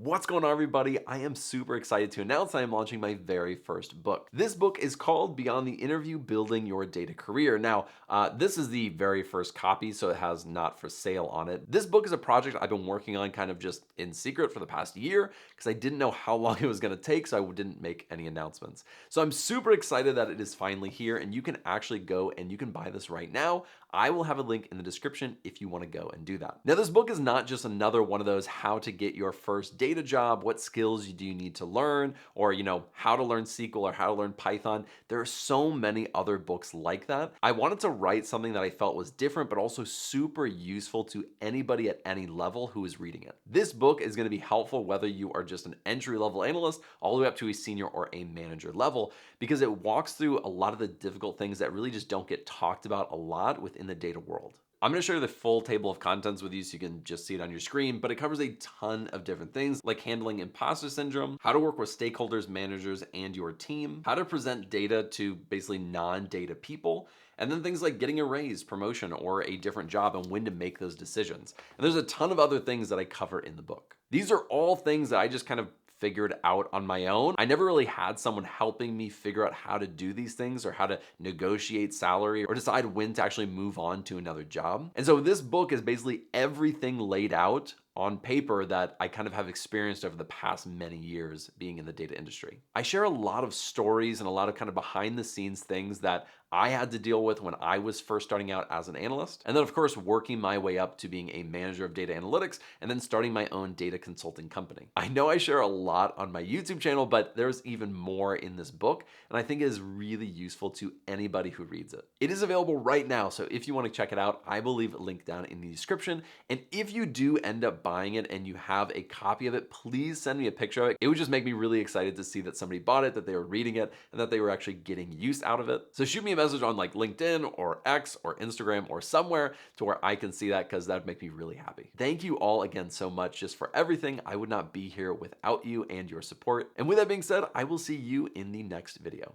What's going on, everybody? I am super excited to announce I am launching my very first book. This book is called Beyond the Interview, Building Your Data Career. Now, this is the very first copy, so it has not for sale on it. This book is a project I've been working on kind of just in secret for the past year because I didn't know how long it was going to take, so I didn't make any announcements. So I'm super excited that it is finally here, and you can actually go and you can buy this right now. I will have a link in the description if you want to go and do that. Now, this book is not just another one of those how to get your first data job, what skills do you need to learn, or how to learn SQL or how to learn Python. There are so many other books like that. I wanted to write something that I felt was different, but also super useful to anybody at any level who is reading it. This book is going to be helpful whether you are just an entry-level analyst all the way up to a senior or a manager level, because it walks through a lot of the difficult things that really just don't get talked about a lot within the data world. I'm going to show you the full table of contents with you so you can just see it on your screen, but it covers a ton of different things like handling imposter syndrome, how to work with stakeholders, managers, and your team, how to present data to basically non-data people, and then things like getting a raise, promotion, or a different job and when to make those decisions. And there's a ton of other things that I cover in the book. These are all things that I just kind of figured out on my own. I never really had someone helping me figure out how to do these things or how to negotiate salary or decide when to actually move on to another job. And so this book is basically everything laid out on paper that I kind of have experienced over the past many years being in the data industry. I share a lot of stories and a lot of kind of behind the scenes things that I had to deal with when I was first starting out as an analyst. And then of course, working my way up to being a manager of data analytics and then starting my own data consulting company. I know I share a lot on my YouTube channel, but there's even more in this book. And I think it is really useful to anybody who reads it. It is available right now. So if you want to check it out, I will leave a link down in the description. And if you do end up buying it and you have a copy of it, please send me a picture of it. It would just make me really excited to see that somebody bought it, that they were reading it, and that they were actually getting use out of it. So shoot me a message on like LinkedIn or X or Instagram or somewhere to where I can see that, because that would make me really happy. Thank you all again so much just for everything. I would not be here without you and your support. And with that being said, I will see you in the next video.